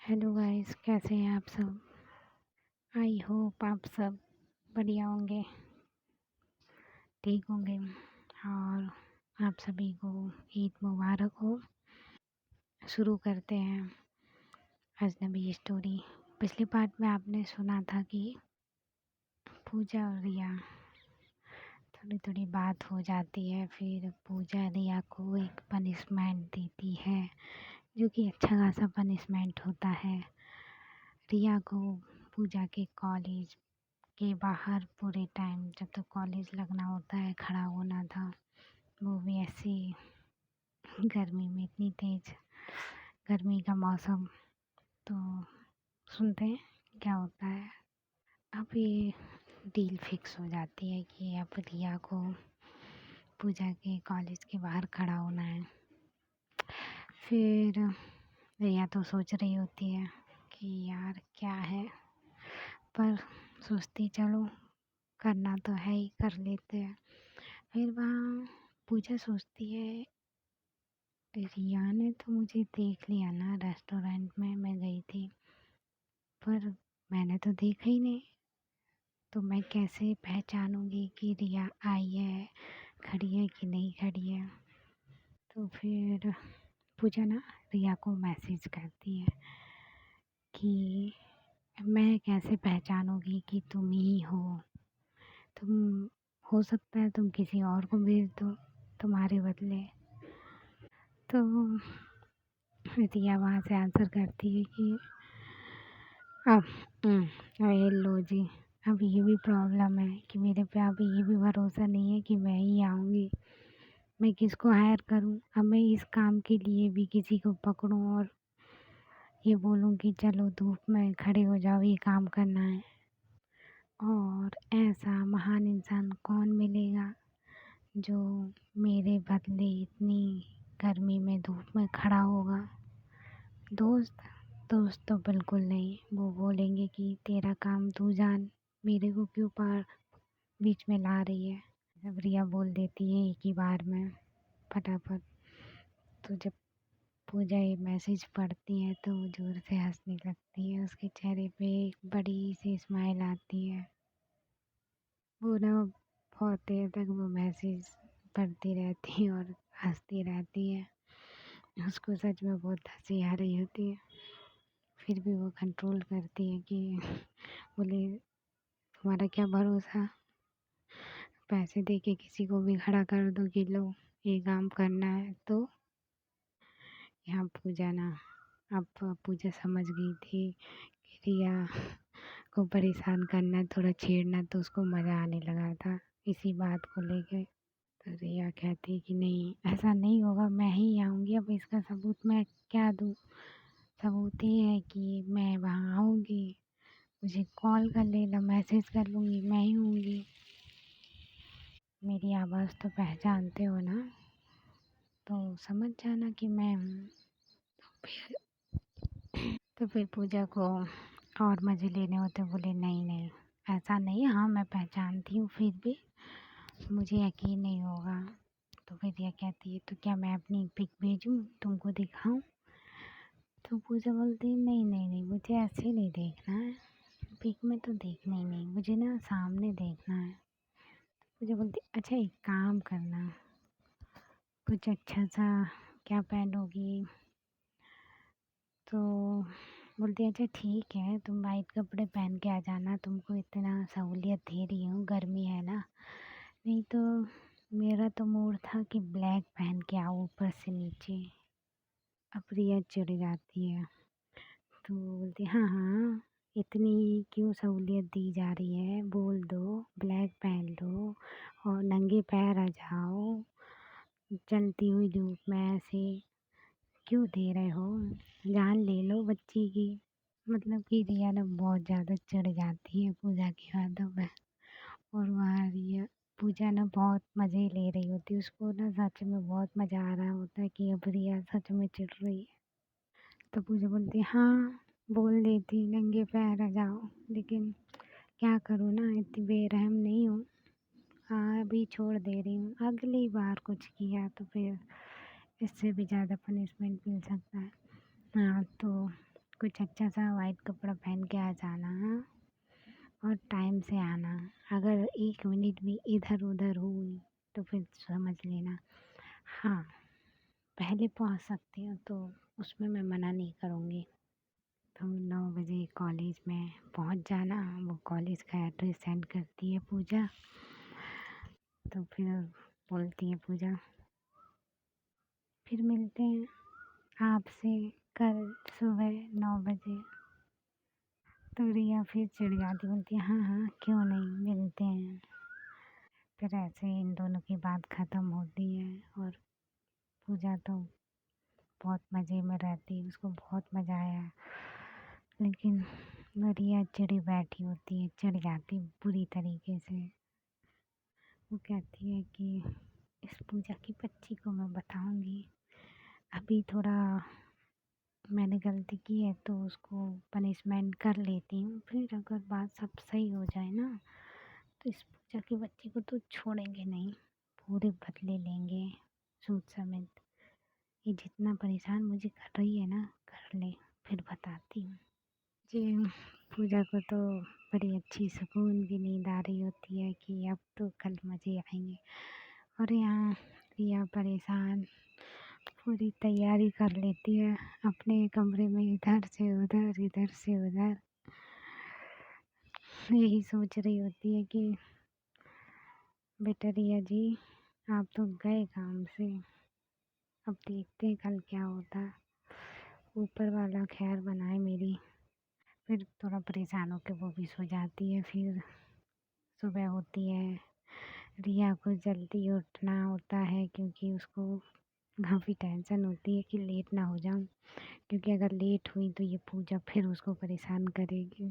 Hello guys, कैसे हैं आप सब। आई होप आप सब बढ़िया होंगे, ठीक होंगे। और आप सभी को ईद मुबारक हो। शुरू करते हैं अजनबी स्टोरी। पिछले पार्ट में आपने सुना था कि पूजा और रिया थोड़ी थोड़ी बात हो जाती है। फिर पूजा रिया को एक पनिशमेंट देती है, जो कि अच्छा खासा पनिशमेंट होता है। रिया को पूजा के कॉलेज के बाहर पूरे टाइम जब तक कॉलेज लगना होता है खड़ा होना था। वो भी ऐसी गर्मी में, इतनी तेज़ गर्मी का मौसम। तो सुनते हैं क्या होता है। अब ये डील फिक्स हो जाती है कि अब रिया को पूजा के कॉलेज के बाहर खड़ा होना है। फिर रिया तो सोच रही होती है कि यार क्या है, पर सोचती चलो करना तो है ही, कर लेते हैं। फिर वहाँ पूजा सोचती है, रिया ने तो मुझे देख लिया ना, रेस्टोरेंट में मैं गई थी, पर मैंने तो देखा ही नहीं, तो मैं कैसे पहचानूंगी कि रिया आई है, खड़ी है कि नहीं खड़ी है। तो फिर पूजा ना रिया को मैसेज करती है कि मैं कैसे पहचानूंगी कि तुम ही हो। तुम, हो सकता है तुम किसी और को भेज दो तुम्हारे बदले। तो रिया वहाँ से आंसर करती है कि अब ये लो जी, अब ये भी प्रॉब्लम है कि मेरे पे अभी ये भी भरोसा नहीं है कि मैं ही आऊँगी। मैं किसको हायर करूँ, अब मैं इस काम के लिए भी किसी को पकड़ूँ और ये बोलूँ कि चलो धूप में खड़े हो जाओ, ये काम करना है। और ऐसा महान इंसान कौन मिलेगा जो मेरे बदले इतनी गर्मी में धूप में खड़ा होगा। दोस्त, दोस्त तो बिल्कुल नहीं। वो बोलेंगे कि तेरा काम तू जान, मेरे को क्यों पार बीच में ला रही है। जब रिया बोल देती है एक ही बार में फटाफट, तो जब पूजा ये मैसेज पढ़ती है तो वो जोर से हंसने लगती है। उसके चेहरे पे एक बड़ी सी स्माइल आती है। वो ना बहुत देर तक वो मैसेज पढ़ती रहती है और हंसती रहती है। उसको सच में बहुत हंसी आ रही होती है, फिर भी वो कंट्रोल करती है कि बोले तुम्हारा क्या भरोसा, पैसे दे के किसी को भी खड़ा कर दो कि लो ये काम करना है। तो यहाँ पूजा ना, अब पूजा समझ गई थी कि रिया को परेशान करना, थोड़ा छेड़ना तो उसको मज़ा आने लगा था इसी बात को लेके। तो रिया कहती कि नहीं, ऐसा नहीं होगा, मैं ही आऊँगी। अब इसका सबूत मैं क्या दूँ। सबूत ये है कि मैं वहाँ आऊँगी, मुझे कॉल कर लेना, मैसेज कर लूँगी, मैं ही हूँगी। मेरी आवाज़ तो पहचानते हो ना, तो समझ जाना कि मैं हूँ। फिर तो फिर पूजा को और मज़े लेने होते, बोले नहीं नहीं ऐसा नहीं, हाँ मैं पहचानती हूँ, फिर भी मुझे यकीन नहीं होगा। तो फिर यह कहती है तो क्या मैं अपनी पिक भेजूँ तुमको दिखाऊँ। तो पूजा बोलती है नहीं नहीं नहीं, मुझे ऐसे नहीं देखना है, पिक में तो देखना ही नहीं, मुझे ना सामने देखना है। पूजा बोलती अच्छा एक काम करना, कुछ अच्छा सा क्या पहनोगी। तो बोलती है अच्छा ठीक है, तुम वाइट कपड़े पहन के आ जाना, तुमको इतना सहूलियत दे रही हूँ, गर्मी है ना। नहीं तो मेरा तो मूड था कि ब्लैक पहन के आओ ऊपर से नीचे। अब रिया चिढ़ जाती है, तो बोलती हाँ हाँ, इतनी क्यों सहूलियत दी जा रही है, बोल दो ब्लैक पहन लो और नंगे पैर आ जाओ, चलती हुई धूप में ऐसे क्यों दे रहे हो, जान ले लो बच्ची की। मतलब कि रिया ना बहुत ज़्यादा चिढ़ जाती है पूजा की बातों पे। और वहाँ रिया, पूजा ना बहुत मज़े ले रही होती है, उसको ना सच में बहुत मज़ा आ रहा होता है कि अब रिया सच में चिढ़ रही है। तो पूजा बोलती है हाँ, बोल देती नंगे पैर आ जाओ, लेकिन क्या करूँ ना, इतनी बेरहम नहीं हूँ। हाँ अभी छोड़ दे रही हूँ, अगली बार कुछ किया तो फिर इससे भी ज़्यादा पनिशमेंट मिल सकता है। हाँ तो कुछ अच्छा सा वाइट कपड़ा पहन के आ जाना और टाइम से आना। अगर 1 मिनट भी इधर उधर हुई तो फिर समझ लेना। हाँ, पहले पहुंच सकती हो तो उसमें मैं मना नहीं करूँगी। तो 9 बजे कॉलेज में पहुंच जाना। वो कॉलेज का एड्रेस सेंड करती है पूजा। तो फिर बोलती है पूजा, फिर मिलते हैं आपसे कल सुबह 9 बजे। तो रिया फिर चिढ़ जाती, बोलती है हाँ हाँ क्यों नहीं, मिलते हैं। फिर ऐसे इन दोनों की बात ख़त्म होती है और पूजा तो बहुत मज़े में रहती है, उसको बहुत मज़ा आया। लेकिन रिया चिढ़ी बैठी होती है, चिढ़ जाती बुरी तरीके से। वो कहती है कि इस पूजा की बच्ची को मैं बताऊंगी, अभी थोड़ा मैंने गलती की है तो उसको पनिशमेंट कर लेती हूँ, फिर अगर बात सब सही हो जाए ना तो इस पूजा की बच्ची को तो छोड़ेंगे नहीं, पूरे बदले लेंगे सूद समेत। ये जितना परेशान मुझे कर रही है ना, कर ले, फिर बताती हूँ। जी, पूजा को तो बड़ी अच्छी सुकून की नींद आ रही होती है कि अब तो कल मज़े आएंगे। और यहाँ रिया परेशान पूरी तैयारी कर लेती है अपने कमरे में, इधर से उधर इधर से उधर, यही सोच रही होती है कि बेटा रिया जी आप तो गए काम से, अब देखते हैं कल क्या होता, ऊपर वाला खैर बनाए मेरी। फिर थोड़ा परेशान होकर वो भी सो जाती है। फिर सुबह होती है, रिया को जल्दी उठना होता है क्योंकि उसको काफ़ी टेंशन होती है कि लेट ना हो जाऊं, क्योंकि अगर लेट हुई तो ये पूजा फिर उसको परेशान करेगी।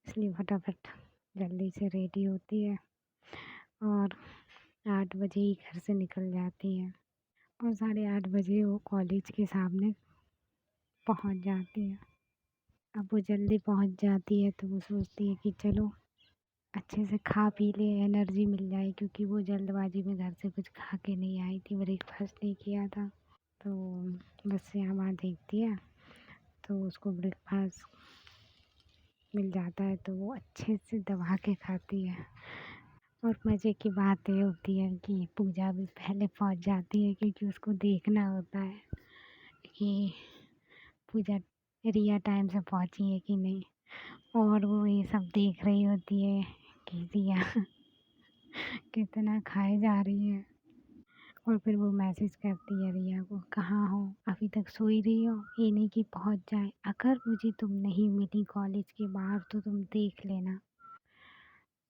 इसलिए फटाफट जल्दी से रेडी होती है और 8 बजे ही घर से निकल जाती है और 8:30 बजे वो कॉलेज के सामने पहुंच जाती है। अब वो जल्दी पहुंच जाती है तो वो सोचती है कि चलो अच्छे से खा पी ले, एनर्जी मिल जाए, क्योंकि वो जल्दबाजी में घर से कुछ खा के नहीं आई थी, ब्रेकफास्ट नहीं किया था। तो बस यहाँ वहाँ देखती है तो उसको ब्रेकफास्ट मिल जाता है तो वो अच्छे से दबा के खाती है। और मज़े की बात ये होती है कि पूजा भी पहले पहुंच जाती है क्योंकि उसको देखना होता है कि पूजा रिया टाइम से पहुंची है कि नहीं। और वो ये सब देख रही होती है कि रिया कितना खाए जा रही है। और फिर वो मैसेज करती है रिया को, कहाँ हो, अभी तक सोई रही हो, ये नहीं कि पहुंच जाए, अगर मुझे तुम नहीं मिली कॉलेज के बाहर तो तुम देख लेना।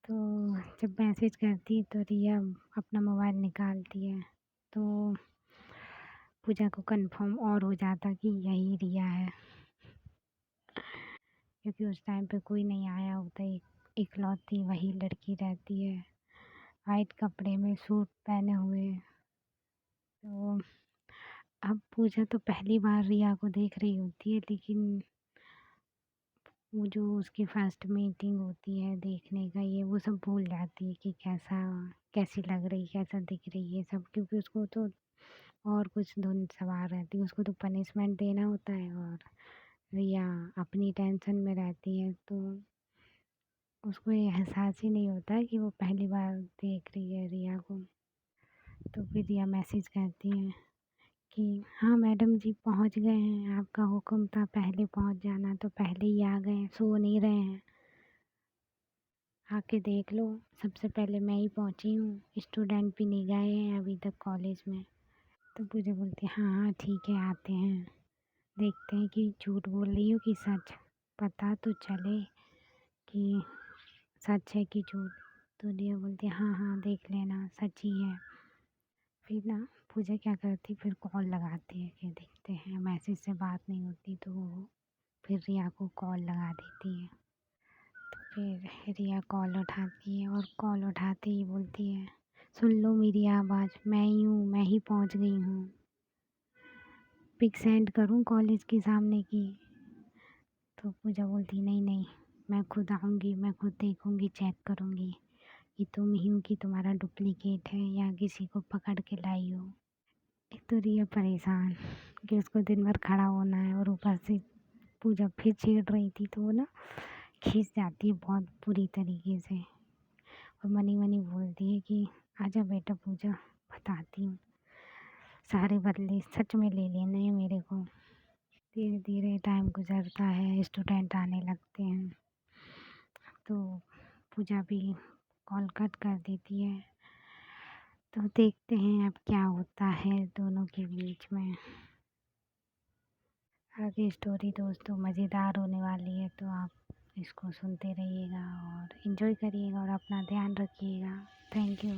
तो जब मैसेज करती है तो रिया अपना मोबाइल निकालती है तो पूजा को कंफर्म और हो जाता कि यही रिया है, क्योंकि उस टाइम पे कोई नहीं आया होता, इकलौती वही लड़की रहती है वाइट कपड़े में सूट पहने हुए। तो अब पूजा तो पहली बार रिया को देख रही होती है, लेकिन वो जो उसकी फर्स्ट मीटिंग होती है देखने का, ये वो सब भूल जाती है कि कैसी लग रही, कैसा दिख रही है सब, क्योंकि उसको तो और कुछ धुन सवार रहती है, उसको तो पनिशमेंट देना होता है और रिया अपनी टेंशन में रहती है। तो उसको ये एहसास ही नहीं होता कि वो पहली बार देख रही है रिया को। तो फिर रिया मैसेज करती है कि हाँ मैडम जी पहुंच गए हैं, आपका हुक्म था पहले पहुंच जाना, तो पहले ही आ गए, सो नहीं रहे हैं, आके देख लो, सबसे पहले मैं ही पहुंची हूँ, स्टूडेंट भी नहीं गए हैं अभी तक कॉलेज में। तो पूजा बोलती है हाँ हाँ ठीक है आते हैं, देखते हैं कि झूठ बोल रही हो कि सच, पता तो चले कि सच है कि झूठ। तो रिया बोलती है हाँ हाँ देख लेना सच ही है। फिर ना पूजा क्या करती, फिर कॉल लगाती है कि देखते हैं, मैसेज से बात नहीं होती तो वो फिर रिया को कॉल लगा देती है। तो फिर रिया कॉल उठाती है और कॉल उठाते ही बोलती है, सुन लो मेरी आवाज़, मैं ही हूँ, मैं ही पहुँच गई हूँ, पिक सेंड करूँ कॉलेज के सामने की। तो पूजा बोलती नहीं नहीं, मैं खुद आऊँगी, मैं खुद देखूँगी, चेक करूँगी कि तुम ही हो कि तुम्हारा डुप्लीकेट है या किसी को पकड़ के लाई हो। एक तो रिया परेशान कि उसको दिन भर खड़ा होना है और ऊपर से पूजा फिर छेड़ रही थी, तो वो ना खींच जाती है बहुत बुरी तरीके से, और मनी मनी बोलती है कि आजा बेटा पूजा, बताती हूँ, सारे बदले सच में ले लेने हैं मेरे को। धीरे धीरे टाइम गुजरता है, स्टूडेंट आने लगते हैं, तो पूजा भी कॉल कट कर देती है। तो देखते हैं अब क्या होता है दोनों के बीच में। आगे स्टोरी दोस्तों मज़ेदार होने वाली है, तो आप इसको सुनते रहिएगा और इन्जॉय करिएगा और अपना ध्यान रखिएगा। Thank you.